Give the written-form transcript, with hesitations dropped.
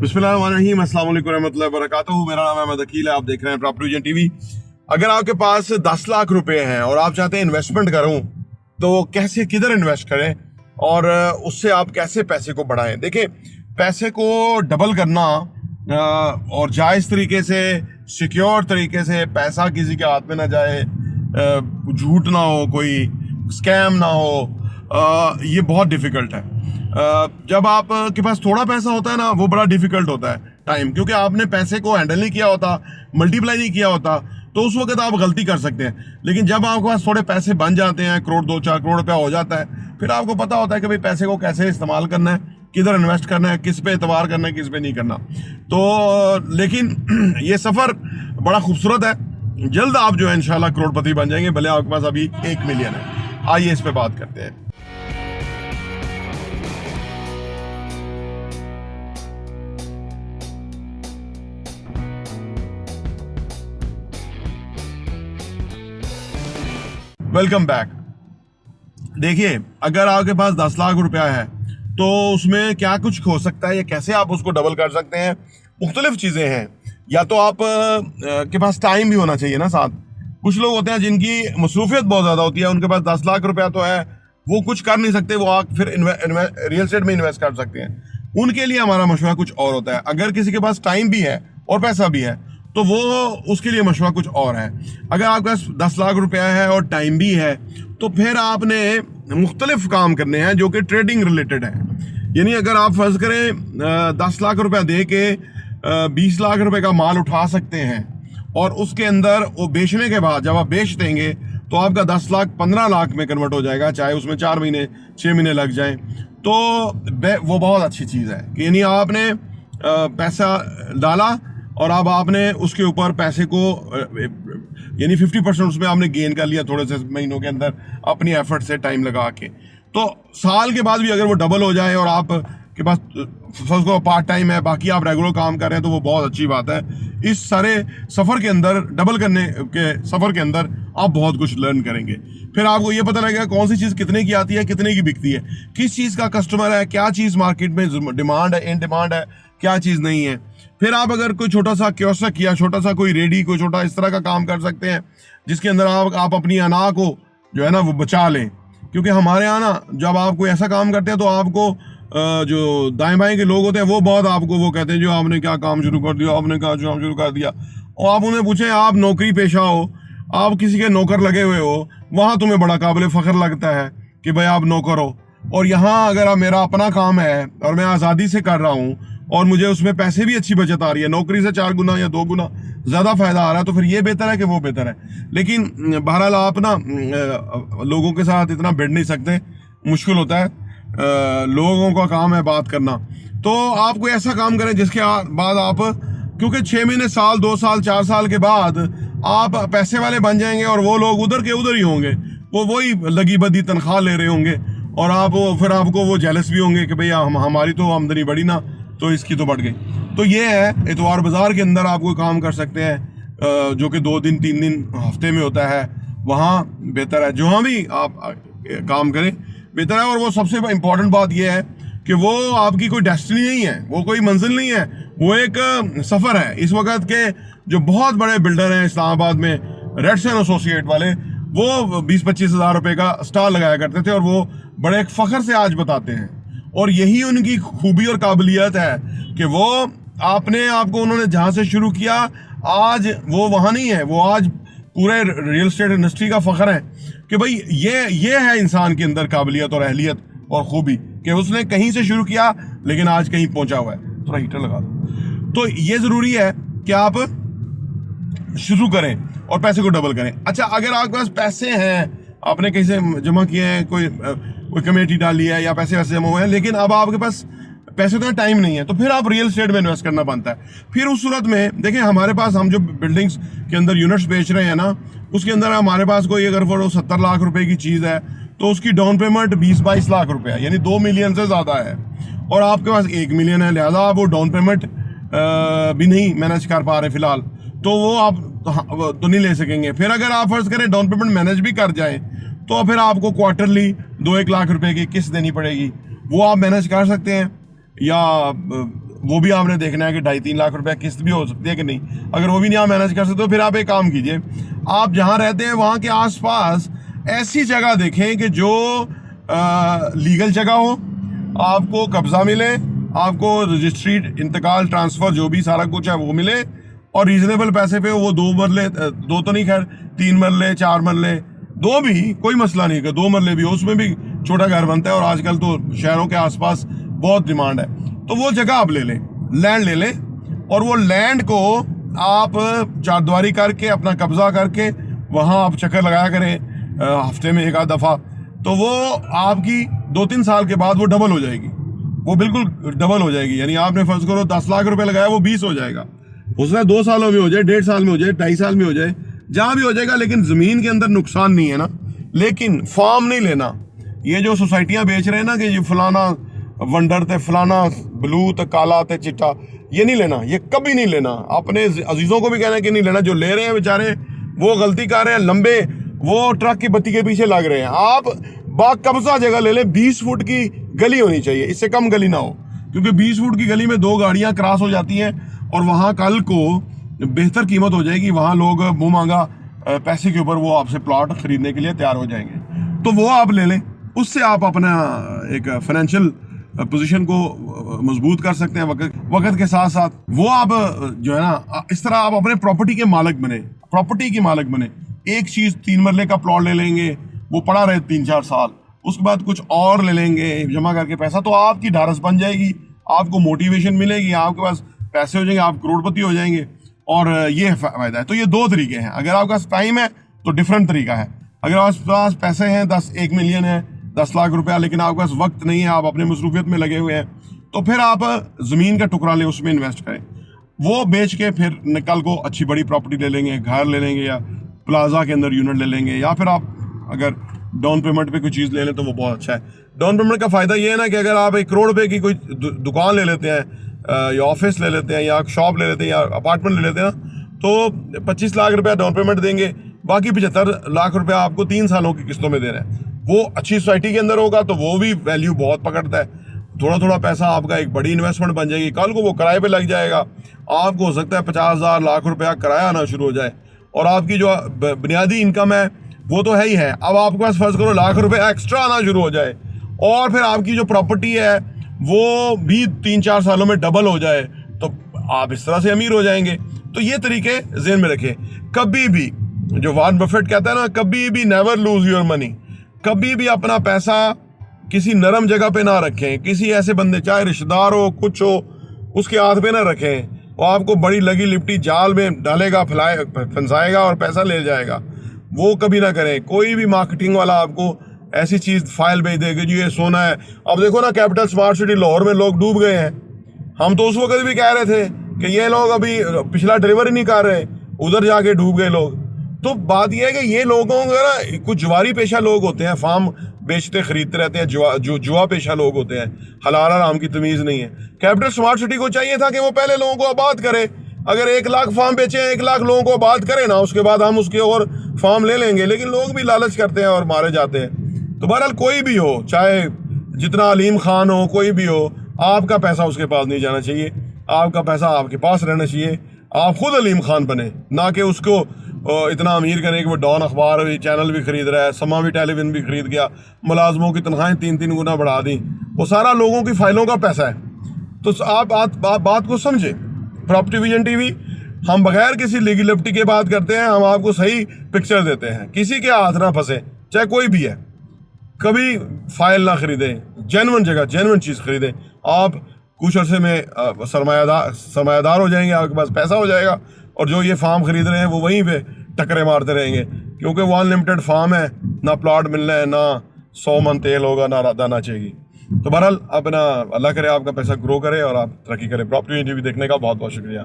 बिस्मिल्लाहिर्रहमानिर्रहीम, अस्सलाम वालेकुम रहमतुल्लाहि व बरकातुहू। मेरा नाम है अहमद अकील है, आप देख रहे हैं प्रॉपर्टी विजन टीवी। अगर आपके पास 10 लाख रुपए हैं और आप चाहते हैं इन्वेस्टमेंट करूं तो कैसे किधर इन्वेस्ट करें और उससे आप कैसे पैसे को बढ़ाएं। देखिए, पैसे को डबल करना और जायज़ तरीके से, सिक्योर तरीके से, पैसा किसी के हाथ में ना जाए, झूठ ना हो, कोई स्कैम ना हो, ये बहुत डिफिकल्ट है। जब आप के पास थोड़ा पैसा होता है ना, वो बड़ा डिफिकल्ट होता है टाइम, क्योंकि आपने पैसे को हैंडल नहीं किया होता, मल्टीप्लाई नहीं किया होता, तो उस वक्त आप गलती कर सकते हैं। लेकिन जब आपके पास थोड़े पैसे बन जाते हैं, करोड़ 2-4 करोड़ रुपया हो जाता है, फिर आपको पता होता है कि भाई पैसे को कैसे इस्तेमाल करना है, किधर इन्वेस्ट करना है, किस पे एतबार करना है, किस पे नहीं करना। तो लेकिन ये सफ़र बड़ा खूबसूरत है। जल्द आप जो है इंशाल्लाह करोड़पति बन जाएंगे, भले आपके पास अभी 1 मिलियन है। आइए इस पे बात करते हैं। Welcome back. देखिए, अगर आपके पास 10 लाख रुपया है तो उसमें क्या कुछ हो सकता है या कैसे आप उसको डबल कर सकते हैं। मुख्तलिफ चीज़ें हैं। या तो आप के पास टाइम भी होना चाहिए ना साथ। कुछ लोग होते हैं जिनकी मसरूफियत बहुत ज़्यादा होती है, उनके पास 10 लाख रुपया तो है, वो कुछ कर नहीं सकते, वो आप फिर रियल एस्टेट में इन्वेस्ट कर सकते हैं। उनके लिए हमारा मशवरा कुछ और होता है। अगर किसी के पास टाइम भी है और पैसा भी है तो वो उसके लिए मशवरा कुछ और है। अगर आपके पास 10 लाख रुपया है और टाइम भी है तो फिर आपने मुख्तलिफ काम करने हैं जो कि ट्रेडिंग रिलेटेड है। यानी अगर आप फर्ज करें 10 लाख रुपया दे के 20 लाख रुपए का माल उठा सकते हैं और उसके अंदर वो बेचने के बाद जब आप बेच देंगे तो आपका 10 लाख 15 लाख में कन्वर्ट हो जाएगा, चाहे उसमें 4 महीने 6 महीने लग जाएं, तो वो बहुत अच्छी चीज़ है कि यानी आपने पैसा डाला और अब आपने उसके ऊपर पैसे को यानी 50% उसमें आपने गेन कर लिया थोड़े से महीनों के अंदर अपनी एफर्ट से, टाइम लगा के। तो साल के बाद भी अगर वो डबल हो जाए और आप के पास को पार्ट टाइम है, बाकी आप रेगुलर काम कर रहे हैं, तो वो बहुत अच्छी बात है। इस सारे सफ़र के अंदर, डबल करने के सफ़र के अंदर आप बहुत कुछ लर्न करेंगे। फिर आपको ये पता लगेगा कौन सी चीज़ कितने की आती है, कितने की बिकती है, किस चीज़ का कस्टमर है, क्या चीज़ मार्केट में डिमांड है, इन डिमांड है, क्या चीज़ नहीं है। फिर आप अगर कोई छोटा सा कियोस्क या छोटा सा कोई रेडी, कोई छोटा इस तरह का काम कर सकते हैं जिसके अंदर आप अपनी अना को जो है ना वो बचा लें। क्योंकि हमारे यहाँ ना जब आप कोई ऐसा काम करते हैं तो आपको जो दाएं बाएं के लोग होते हैं वो बहुत आपको वो कहते हैं जो आपने क्या काम शुरू कर दिया, आपने क्या काम शुरू कर दिया। और आप उन्हें पूछें, आप नौकरी पेशा हो, आप किसी के नौकर लगे हुए हो, वहाँ तुम्हें बड़ा काबिल फ़ख्र लगता है कि भाई आप नौकर हो। और यहाँ अगर आप मेरा अपना काम है और मैं आज़ादी से कर रहा हूँ और मुझे उसमें पैसे भी अच्छी बचत आ रही है, नौकरी से 4 गुना या 2 गुना ज़्यादा फ़ायदा आ रहा है, तो फिर ये बेहतर है कि वो बेहतर है। लेकिन बहरहाल आप ना लोगों के साथ इतना बैठ नहीं सकते, मुश्किल होता है। लोगों का काम है बात करना। तो आप कोई ऐसा काम करें जिसके बाद आप, क्योंकि 6 महीने, साल, 2 साल, 4 साल के बाद आप पैसे वाले बन जाएंगे और वो लोग उधर के उधर ही होंगे, वो वही लगी बदी तनख्वाह ले रहे होंगे और आप फिर आपको वो जेलस भी होंगे कि भैया हमारी तो आमदनी बढ़ी ना, तो इसकी तो बढ़ गई। तो ये है, इतवार बाज़ार के अंदर आप कोई काम कर सकते हैं जो कि 2 दिन 3 दिन हफ्ते में होता है, वहाँ बेहतर है। जहाँ भी आप काम करें बेहतर है। और वो सबसे इम्पोर्टेंट बात यह है कि वो आपकी कोई डेस्टिनी नहीं है, वो कोई मंजिल नहीं है, वो एक सफ़र है। इस वक्त के जो बहुत बड़े बिल्डर हैं इस्लामाबाद में, रेडसन एसोसिएट वाले, वो 20-25 हज़ार रुपये का स्टॉल लगाया करते थे और वो बड़े फ़ख्र से आज बताते हैं। और यही उनकी खूबी और काबिलियत है कि वो आपने आपको उन्होंने जहाँ से शुरू किया, आज वो वहाँ नहीं है, वो आज पूरे रियल एस्टेट इंडस्ट्री का फ़ख्र है कि भाई ये है इंसान के अंदर काबिलियत और अहलियत और खूबी कि उसने कहीं से शुरू किया लेकिन आज कहीं पहुँचा हुआ है। थोड़ा हीटर लगा दो। तो ये ज़रूरी है कि आप शुरू करें और पैसे को डबल करें। अच्छा, अगर आपके पास पैसे हैं, आपने कहीं से जमा किए हैं, कोई कमेटी डाली है या पैसे वैसे जमा हुए हैं, लेकिन अब आपके पास पैसे तो टाइम नहीं है, तो फिर आप रियल एस्टेट में इन्वेस्ट करना बनता है। फिर उस सूरत में देखें, हमारे पास हम जो बिल्डिंग्स के अंदर यूनिट्स बेच रहे हैं ना, उसके अंदर हमारे पास कोई अगर वो 70 लाख रुपए की चीज़ है तो उसकी डाउन पेमेंट 20-22 लाख रुपए है, यानी 2 मिलियन से ज़्यादा है। और आपके पास 1 मिलियन है, लिहाजा आप वो डाउन पेमेंट भी नहीं मैनेज कर पा रहे फिलहाल, तो वो आप तो नहीं ले सकेंगे। फिर अगर आप फर्ज करें डाउन पेमेंट मैनेज भी कर जाए तो फिर आपको क्वार्टरली 2-1 लाख रुपए की किस्त देनी पड़ेगी, वो आप मैनेज कर सकते हैं। या वो भी आपने देखना है कि 2.5-3 लाख रुपया किस्त भी हो सकती है कि नहीं। अगर वो भी नहीं आप मैनेज कर सकते तो फिर आप एक काम कीजिए, आप जहाँ रहते हैं वहाँ के आसपास ऐसी जगह देखें कि जो लीगल जगह हो, आपको कब्जा मिले, आपको रजिस्ट्री, इंतकाल, ट्रांसफ़र जो भी सारा कुछ है वो मिले, और रीजनेबल पैसे पे वो 2 मरले, 2 तो नहीं खैर 3 मरले 4 मरले, 2 भी कोई मसला नहीं है, 2 मरले भी हो, उसमें भी छोटा घर बनता है और आजकल तो शहरों के आसपास बहुत डिमांड है। तो वो जगह आप ले लें, लैंड ले लें, और वो लैंड को आप चारदीवारी करके अपना कब्जा करके वहाँ आप चक्कर लगाया करें हफ्ते में 1 आध दफ़ा, तो वो आपकी 2-3 साल के बाद वो डबल हो जाएगी, वो बिल्कुल डबल हो जाएगी। यानी आपने फर्ज करो 10 लाख रुपए लगाया, वो 20 हो जाएगा। उसमें 2 सालों में हो जाए, 1.5 साल में हो जाए, 2.5 साल में हो जाए, जहाँ भी हो जाएगा, लेकिन ज़मीन के अंदर नुकसान नहीं है ना। लेकिन फार्म नहीं लेना। ये जो सोसाइटियाँ बेच रहे हैं ना कि ये फलाना वंडर थे, फलाना ब्लू थे, काला थे, चिट्टा, ये नहीं लेना, ये कभी नहीं लेना। अपने अजीज़ों को भी कहना है कि नहीं लेना। जो ले रहे हैं बेचारे वो गलती कर रहे हैं, लंबे वो ट्रक की बत्ती के पीछे लग रहे हैं। आप बाकब्जा जगह ले लें, 20 फुट की गली होनी चाहिए, इससे कम गली ना हो, क्योंकि 20 फुट की गली में 2 गाड़ियाँ क्रॉस हो जाती हैं और वहाँ कल को बेहतर कीमत हो जाएगी। वहाँ लोग मुँह मांगा पैसे के ऊपर वो आपसे प्लॉट खरीदने के लिए तैयार हो जाएंगे। तो वो आप ले लें, उससे आप अपना एक फाइनेंशियल पोजीशन को मजबूत कर सकते हैं वक्त के साथ साथ। वो आप जो है ना, इस तरह आप अपने प्रॉपर्टी के मालिक बने, प्रॉपर्टी के मालिक बने। एक चीज़ 3 मरले का प्लॉट ले लेंगे, वो पड़ा रहे 3-4 साल, उसके बाद कुछ और ले लेंगे जमा करके पैसा, तो आपकी ढारस बन जाएगी, आपको मोटिवेशन मिलेगी, आपके पास पैसे हो जाएंगे, आप करोड़पति हो जाएंगे। और ये फ़ायदा है। तो ये 2 तरीके हैं। अगर आपके पास टाइम है तो डिफरेंट तरीका है। अगर आपके पास पैसे हैं 1 मिलियन है, 10 लाख रुपया, लेकिन आपके पास वक्त नहीं है, आप अपने मसरूफियत में लगे हुए हैं, तो फिर आप ज़मीन का टुकड़ा ले, उसमें इन्वेस्ट करें। वो बेच के फिर कल को अच्छी बड़ी प्रॉपर्टी ले लेंगे, घर ले लेंगे, या प्लाजा के अंदर यूनिट ले लेंगे, या फिर आप अगर डाउन पेमेंट पे कोई चीज़ ले लें तो वो बहुत अच्छा है। डाउन पेमेंट का फ़ायदा ये है ना कि अगर आप 1 करोड़ रुपए की कोई दुकान ले लेते हैं, या ऑफिस ले लेते हैं, या शॉप ले लेते हैं, या अपार्टमेंट ले लेते हैं ना, तो 25 लाख रुपया डाउन पेमेंट देंगे, बाकी 75 लाख रुपया आपको 3 सालों की किस्तों में दे रहे हैं। वो अच्छी सोसाइटी के अंदर होगा तो वो भी वैल्यू बहुत पकड़ता है। थोड़ा थोड़ा पैसा आपका एक बड़ी इन्वेस्टमेंट बन जाएगी, कल को वो किराए पे लग जाएगा। आपको हो सकता है 50,000 लाख रुपया किराया आना शुरू हो जाए, और आपकी जो बुनियादी इनकम है वो तो है ही है, अब आपके पास फर्ज करो लाख रुपए एक्स्ट्रा आना शुरू हो जाए, और फिर आपकी जो प्रॉपर्टी है वो भी 3-4 सालों में डबल हो जाए, तो आप इस तरह से अमीर हो जाएंगे। तो ये तरीके ज़हन में रखें। कभी भी, जो वॉरेन बफेट कहता है ना, कभी भी नेवर लूज योर मनी, कभी भी अपना पैसा किसी नरम जगह पे ना रखें, किसी ऐसे बंदे, चाहे रिश्तेदार हो, कुछ हो, उसके हाथ पे ना रखें। वो आपको बड़ी लगी लिपटी जाल में डालेगा, फंसाएगा और पैसा ले जाएगा। वो कभी ना करें। कोई भी मार्केटिंग वाला आपको ऐसी चीज़ फाइल भेज देगा जी ये सोना है। अब देखो ना, कैपिटल स्मार्ट सिटी लाहौर में लोग डूब गए हैं। हम तो उस वक्त भी कह रहे थे कि ये लोग अभी पिछला डिलीवरी नहीं कर रहे, उधर जाके डूब गए लोग। तो बात यह है कि ये लोगों का ना, कुछ जुआरी पेशा लोग होते हैं, फार्म बेचते खरीदते रहते हैं, जो जुआ पेशा लोग होते हैं, हलाल हराम की तमीज़ नहीं है। कैपिटल स्मार्ट सिटी को चाहिए था कि वो पहले लोगों को आबाद करे। अगर 1 लाख फार्म बेचे, 1 लाख लोगों को आबाद करे ना, उसके बाद हम उसके और फार्म ले लेंगे। लेकिन लोग भी लालच करते हैं और मारे जाते हैं। तो बहरहाल कोई भी हो, चाहे जितना अलीम खान हो, कोई भी हो, आपका पैसा उसके पास नहीं जाना चाहिए। आपका पैसा आपके पास रहना चाहिए। आप खुद अलीम खान बने, ना कि उसको इतना अमीर करें कि वो डॉन अखबार भी, चैनल भी खरीद रहा है, समा भी टेलीविजन भी खरीद गया, मुलाजमों की तनख्वाहें 3-3 गुना बढ़ा दी। वो सारा लोगों की फाइलों का पैसा है। तो आप बात को समझे। प्रॉपर्टी विजन टीवी, हम बगैर किसी लीगल लिबर्टी के बात करते हैं, हम आपको सही पिक्चर देते हैं, किसी के हाथ ना फंसे, चाहे कोई भी है। कभी फाइल ना खरीदें, जेन्युइन जगह जेन्युइन चीज़ खरीदें। आप कुछ अर्से में सरमायादार हो जाएंगे, आपके पास पैसा हो जाएगा, और जो ये फार्म खरीद रहे हैं वो वहीं पे टक्करे मारते रहेंगे, क्योंकि वो अनलिमिटेड फार्म है, ना प्लॉट मिलना है, ना 100 मन तेल होगा, ना दाना चाहिए। तो बहरहाल अपना अल्लाह करे आपका पैसा ग्रो करे और आप तरक्की करें। प्रॉपर्टी टीवी देखने का बहुत बहुत शुक्रिया।